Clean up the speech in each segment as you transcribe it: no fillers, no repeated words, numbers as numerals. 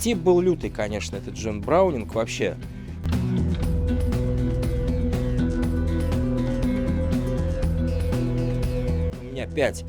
Тип был лютый, конечно, этот Джон Браунинг вообще. У меня 5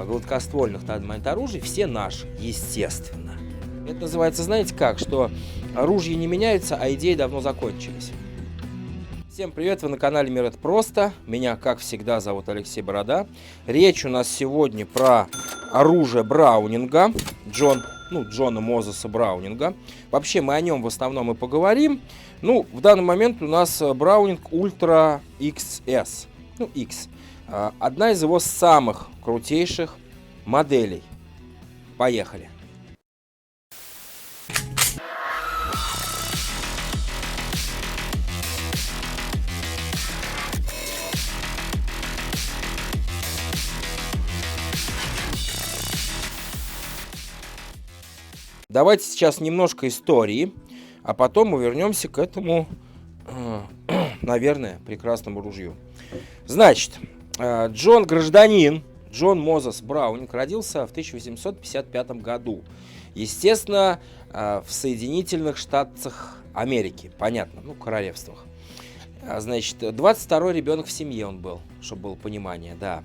гладкоствольных на данный момент оружий, все наши, естественно. Это называется, знаете как, что оружия не меняются, а идеи давно закончились. Всем привет, вы на канале Мир это просто. Меня, как всегда, зовут Алексей Борода. Речь у нас сегодня про оружие Браунинга, Джона Мозеса Браунинга. Вообще мы о нем в основном и поговорим. Ну, в данный момент у нас Браунинг Ультра XS, X. Одна из его самых крутейших моделей. Поехали. Давайте сейчас немножко истории, а потом мы вернемся к этому, наверное, прекрасному ружью. Значит, Джон Мозес Браунинг родился в 1855 году. Естественно, в Соединительных Штатах Америки, понятно, королевствах. Значит, 22-й ребенок в семье он был, чтобы было понимание, да.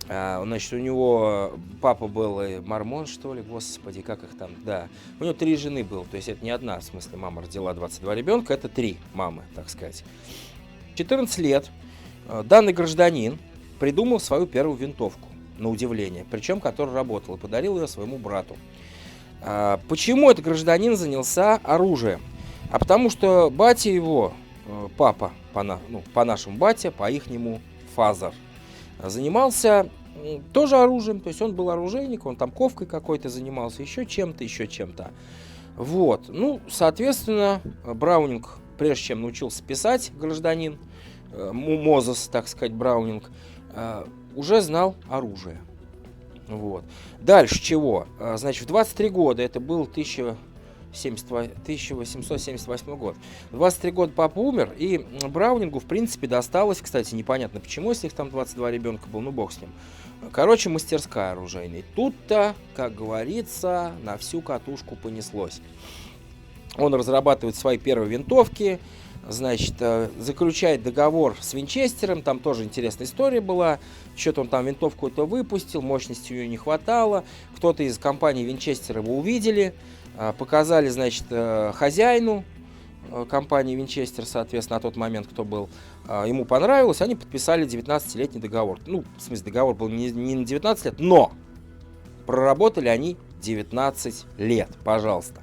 Значит, у него папа был мормон, что ли, господи, как их там, да. У него 3 жены было, то есть это не одна, в смысле, мама родила 22 ребенка, это 3 мамы, так сказать. 14 лет данный гражданин придумал свою первую винтовку, на удивление, причем которая работала, и подарил ее своему брату. Почему этот гражданин занялся оружием? А потому что батя его, папа, по нашему батя, по ихнему фазер, занимался тоже оружием, то есть он был оружейник, он там ковкой какой-то занимался, еще чем-то. Вот, соответственно, Браунинг, прежде чем научился писать, гражданин, Мозес, так сказать, Браунинг, уже знал оружие. Вот. Дальше чего? Значит, в 23 года, это был 1878 год. 23 года папа умер, и Браунингу, в принципе, досталось, кстати, непонятно почему, если их там 22 ребенка был, бог с ним. Короче, мастерская оружейная. Тут-то, как говорится, на всю катушку понеслось. Он разрабатывает свои первые винтовки, значит, заключает договор с Винчестером, там тоже интересная история была, что-то он там винтовку-то выпустил, мощности у нее не хватало, кто-то из компании Винчестер его увидели, показали, значит, хозяину компании Винчестер, соответственно, на тот момент, кто был, ему понравилось, они подписали 19-летний договор. В смысле, договор был не на 19 лет, но проработали они 19 лет, пожалуйста.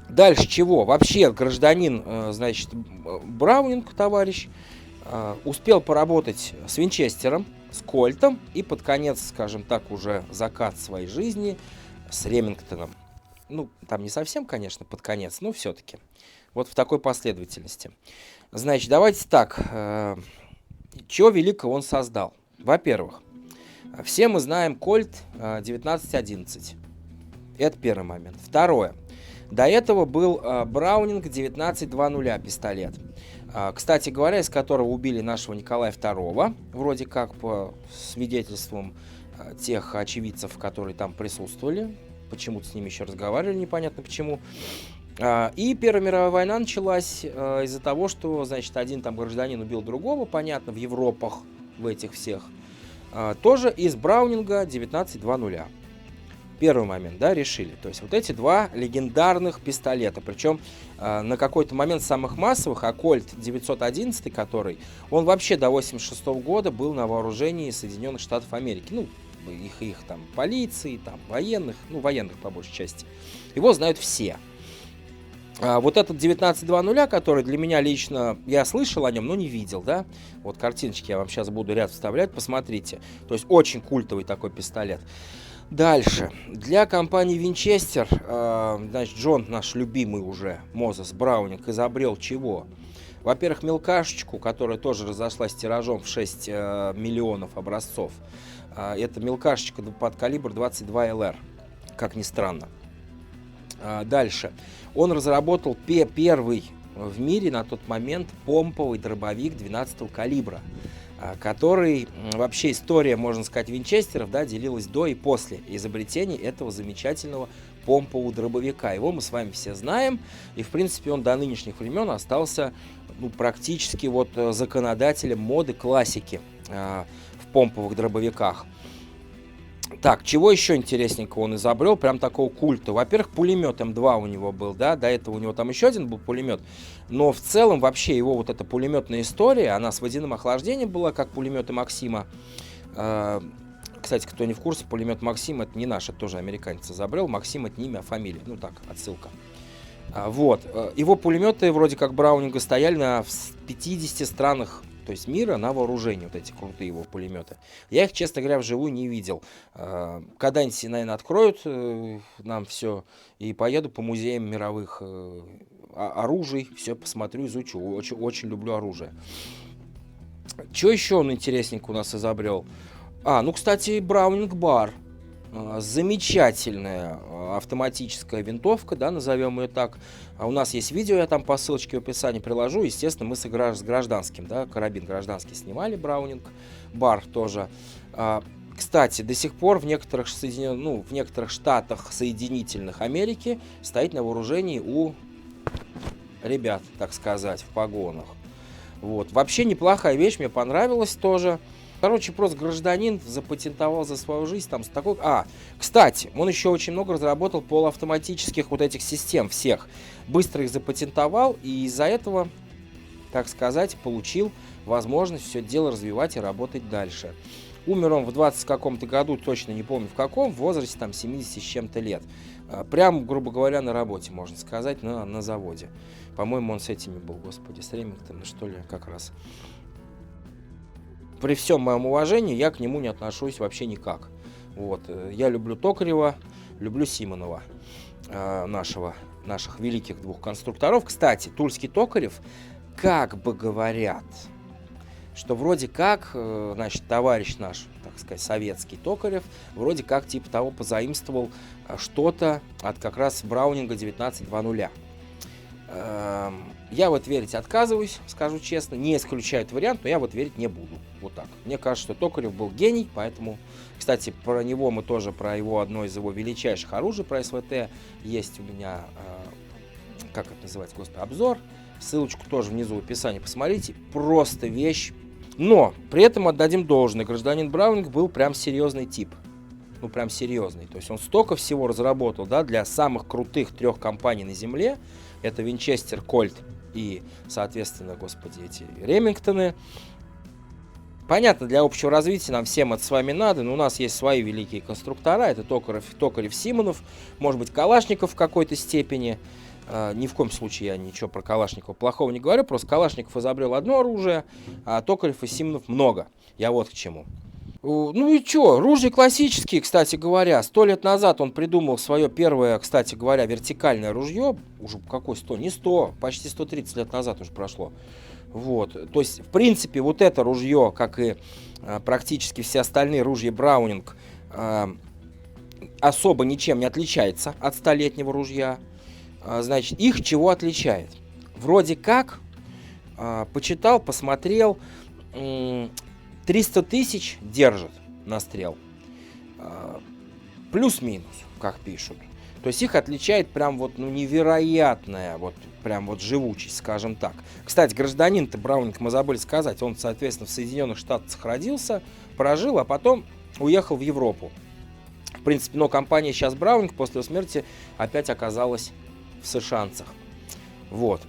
Дальше чего? Вообще гражданин, значит, Браунинг, товарищ, успел поработать с Винчестером, с Кольтом и под конец, скажем так, уже закат своей жизни с Ремингтоном. Там не совсем, конечно, под конец, но все-таки. Вот в такой последовательности. Значит, давайте так. Чего великого он создал? Во-первых, все мы знаем Кольт 1911. Это первый момент. Второе. До этого был Браунинг 1920 пистолет. Кстати говоря, из которого убили нашего Николая II, вроде как по свидетельствам тех очевидцев, которые там присутствовали. Почему-то с ними еще разговаривали, непонятно почему. И Первая мировая война началась из-за того, что, значит, один там гражданин убил другого, понятно, в Европах, в этих всех. Тоже из Браунинга 1920. Первый момент, да, решили. То есть вот эти 2 легендарных пистолета. Причем на какой-то момент самых массовых, а Кольт 911, который, он вообще до 1986 года был на вооружении Соединенных Штатов Америки. Их там полиции, там военных, военных по большей части. Его знают все. Вот этот 1920, который для меня лично, я слышал о нем, но не видел, да. Вот картиночки я вам сейчас буду ряд вставлять, посмотрите. То есть очень культовый такой пистолет. Дальше. Для компании Винчестер, значит, Джон, наш любимый уже, Мозес Браунинг, изобрел чего? Во-первых, мелкашечку, которая тоже разошлась тиражом в 6 миллионов образцов. Это мелкашечка под калибр 22 ЛР, как ни странно. Дальше. Он разработал первый в мире на тот момент помповый дробовик 12 калибра. который вообще история, можно сказать, винчестеров, да, делилась до и после изобретения этого замечательного помпового дробовика. Его мы с вами все знаем, и в принципе он до нынешних времен остался практически вот законодателем моды классики в помповых дробовиках. Так, чего еще интересненького он изобрел, прям такого культа? Во-первых, пулемет М2 у него был, да, до этого у него там еще один был пулемет, но в целом вообще его вот эта пулеметная история, она с водяным охлаждением была, как пулеметы Максима. Кстати, кто не в курсе, пулемет Максим это не наш, это тоже американец изобрел, Максим это не имя, а фамилия, ну так, отсылка. Вот, его пулеметы вроде как Браунинга стояли на 50 странах, то есть мира, на вооружении, вот эти крутые его пулеметы. Я их, честно говоря, вживую не видел. Когда-нибудь, наверное, откроют нам все, и поеду по музеям мировых оружий, все посмотрю, изучу. Очень, очень люблю оружие. Что еще он интересненько у нас изобрел? Ну, кстати, Браунинг Бар. Замечательная автоматическая винтовка, да, назовем ее так. У нас есть видео, я там по ссылочке в описании приложу. Естественно, мы с гражданским, да, карабин гражданский снимали, Браунинг Бар тоже. Кстати, до сих пор в некоторых штатах соединительных Америки стоит на вооружении у ребят, так сказать, в погонах. Вот. Вообще неплохая вещь, мне понравилась тоже. Короче, просто гражданин запатентовал за свою жизнь там с такой... Кстати, он еще очень много разработал полуавтоматических вот этих систем всех. Быстро их запатентовал, и из-за этого, так сказать, получил возможность все это дело развивать и работать дальше. Умер он в 20 каком-то году, точно не помню в каком, в возрасте там 70 с чем-то лет. Прям, грубо говоря, на работе, можно сказать, на заводе. По-моему, он с этими был, господи, с Ремингтоном, что ли, как раз. При всем моем уважении я к нему не отношусь вообще никак. Вот. Я люблю Токарева, люблю Симонова, наших великих двух конструкторов. Кстати, тульский Токарев, как бы говорят, что вроде как, значит, товарищ наш, так сказать, советский Токарев, вроде как типа того позаимствовал что-то от как раз Браунинга 19.2.0. Я вот верить отказываюсь, скажу честно, не исключаю этот вариант, но я вот верить не буду. Вот так. Мне кажется, что Токарев был гений, поэтому, кстати, про него мы тоже, про его одно из его величайших оружий, про СВТ, есть у меня, как это называется, господи, обзор. Ссылочку тоже внизу в описании посмотрите. Просто вещь. Но при этом отдадим должное. Гражданин Браунинг был прям серьезный тип. Ну, прям серьезный. То есть он столько всего разработал, да, для самых крутых 3 компаний на Земле. Это Винчестер, Кольт и, соответственно, господи, эти Ремингтоны. Понятно, для общего развития нам всем это с вами надо, но у нас есть свои великие конструктора. Это Токарев, Симонов, может быть, Калашников в какой-то степени. Ни в коем случае я ничего про Калашникова плохого не говорю, просто Калашников изобрел одно оружие, а Токарев и Симонов много. Я вот к чему. Ну и чё, ружья классические, кстати говоря. 100 лет назад он придумал свое первое, кстати говоря, вертикальное ружье. Уже какой 100? Не 100, почти 130 лет назад уже прошло. Вот, то есть, в принципе, вот это ружье, как и практически все остальные ружья Браунинг, особо ничем не отличается от 100-летнего ружья. Значит, их чего отличает? Вроде как, почитал, посмотрел, 300 тысяч держит на стрел. Плюс-минус, как пишут. То есть их отличает прям вот невероятная вот прям вот живучесть, скажем так. Кстати, гражданин-то Браунинг, мы забыли сказать, он, соответственно, в Соединенных Штатах родился, прожил, а потом уехал в Европу. В принципе, но компания сейчас Браунинг после его смерти опять оказалась в США-нцах. Вот.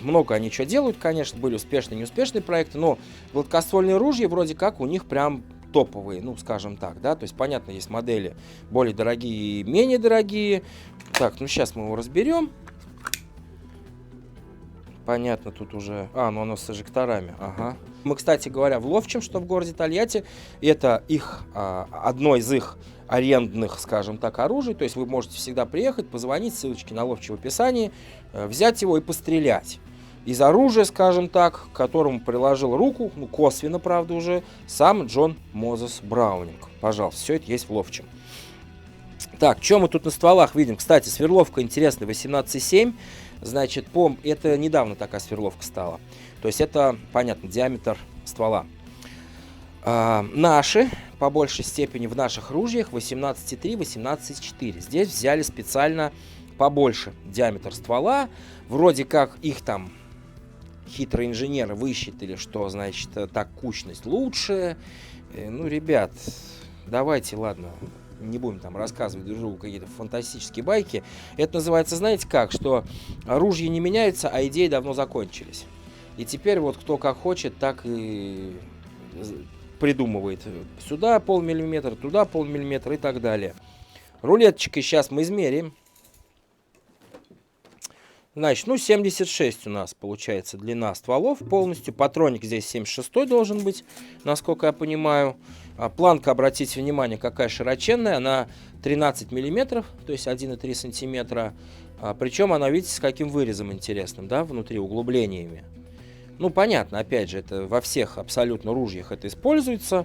Много они что делают, конечно, были успешные и неуспешные проекты, но гладкоствольные ружья вроде как у них прям топовые, ну, скажем так, да, то есть, понятно, есть модели более дорогие и менее дорогие. Так, ну, сейчас мы его разберем. Понятно, тут уже... ну оно с эжекторами, ага. Мы, кстати говоря, в Ловчем, что в городе Тольятти, это их, одно из их арендных, скажем так, оружий, то есть вы можете всегда приехать, позвонить, ссылочки на Ловче в описании, взять его и пострелять. Из оружия, скажем так, к которому приложил руку, ну, косвенно, правда, уже, сам Джон Мозес Браунинг. Пожалуйста, все это есть в Ловчем. Так, что мы тут на стволах видим? Кстати, сверловка интересная, 18,7. Значит, это недавно такая сверловка стала. То есть это, понятно, диаметр ствола. Наши, по большей степени в наших ружьях 18,3, 18,4. Здесь взяли специально побольше диаметр ствола. Вроде как их там хитрые инженеры высчитали, что, значит, так кучность лучше. Ну, ребят, давайте, ладно, не будем там рассказывать друг другу какие-то фантастические байки. Это называется, знаете как, что ружья не меняются, а идеи давно закончились. И теперь вот кто как хочет, так и придумывает. Сюда полмиллиметра, туда полмиллиметра и так далее. Рулеточкой сейчас мы измерим. Значит, ну 76 у нас получается длина стволов полностью. Патроник здесь 76 должен быть, насколько я понимаю. Планка, обратите внимание, какая широченная. Она 13 миллиметров, то есть 1,3 сантиметра. Причем она, видите, с каким вырезом интересным, да, внутри, углублениями. Ну, понятно, опять же, это во всех абсолютно ружьях это используется.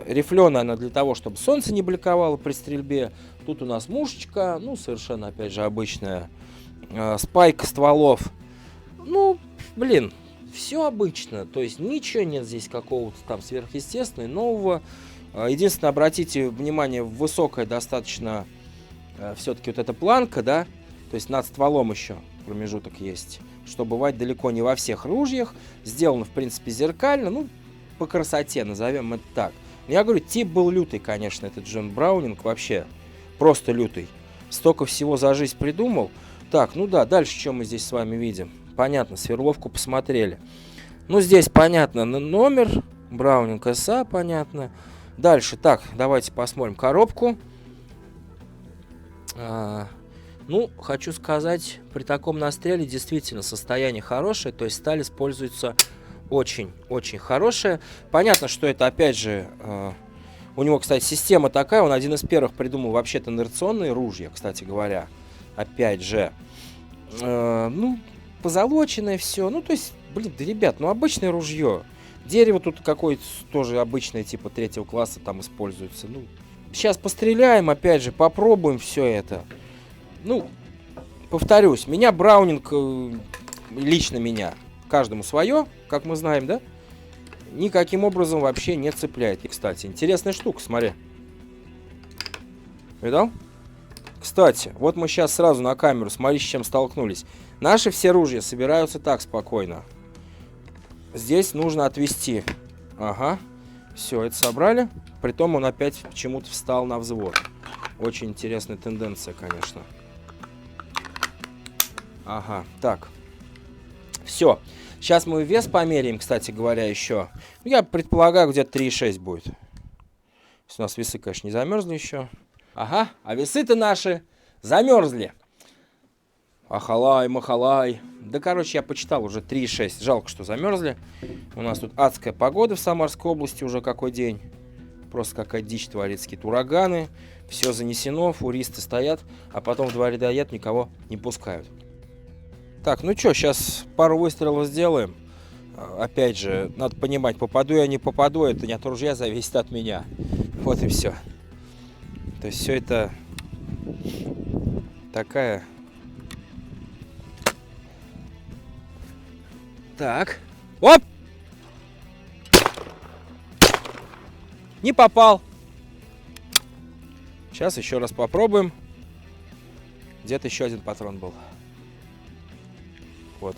Рифленая она для того, чтобы солнце не бликовало при стрельбе. Тут у нас мушечка, ну, совершенно, опять же, обычная спайка стволов. Ну, блин, все обычно. То есть ничего нет здесь какого-то там сверхъестественного, нового. Единственное, обратите внимание, высокая достаточно все-таки вот эта планка, да, то есть над стволом еще промежуток есть, что бывает далеко не во всех ружьях. Сделано, в принципе, зеркально, ну, по красоте, назовем это так. Я говорю, тип был лютый, конечно, этот Джон Браунинг, вообще просто лютый. Столько всего за жизнь придумал. Так, ну да, дальше что мы здесь с вами видим? Понятно, сверловку посмотрели. Ну, здесь понятно, номер, Браунинг СА, понятно. Дальше, так, давайте посмотрим коробку. Ну, хочу сказать, при таком настреле действительно состояние хорошее, то есть сталь используется очень-очень хорошая. Понятно, что это, опять же, у него, кстати, система такая, он один из первых придумал вообще-то инерционные ружья, кстати говоря. Опять же, ну, позолоченное все. Ну, то есть, блин, да, ребят, ну, обычное ружье. Дерево тут какое-то тоже обычное, типа 3-го класса там используется. Ну, сейчас постреляем, опять же, попробуем все это. Ну, повторюсь, меня Браунинг, лично меня, каждому свое, как мы знаем, да, никаким образом вообще не цепляет. И, кстати, интересная штука, смотри. Видал? Кстати, вот мы сейчас сразу на камеру, смотри, с чем столкнулись. Наши все ружья собираются так спокойно. Здесь нужно отвести. Ага. Все, это собрали. Притом он опять почему-то встал на взвод. Очень интересная тенденция, конечно. Ага, так. Все. Сейчас мы вес померяем, кстати говоря, еще. Я предполагаю, где-то 3,6 будет. Если у нас весы, конечно, не замерзли еще. Ага, а весы-то наши замерзли. Ахалай, махалай. Да, короче, я почитал уже 3,6. Жалко, что замерзли. У нас тут адская погода в Самарской области уже какой день. Просто какая дичь творится. Какие-то ураганы. Все занесено, фуристы стоят, а потом в два ряда едут, никого не пускают. Так, ну что, сейчас пару выстрелов сделаем. Опять же, надо понимать, попаду я, не попаду, это не от ружья зависит от меня. Вот и все. То есть все это такая... Так. Оп! Не попал. Сейчас еще раз попробуем. Где-то еще один патрон был. Вот.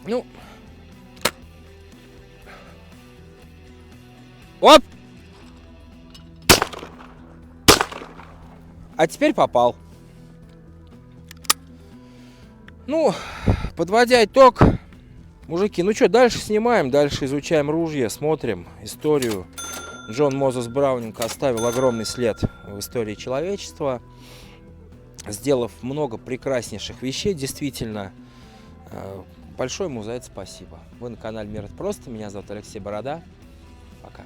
Ну. Оп! А теперь попал. Ну, подводя итог, мужики, ну что, дальше снимаем, дальше изучаем ружья, смотрим историю. Джон Мозес Браунинг оставил огромный след в истории человечества, сделав много прекраснейших вещей, действительно. Большое ему за это спасибо. Вы на канале Мир это просто, меня зовут Алексей Борода. Пока.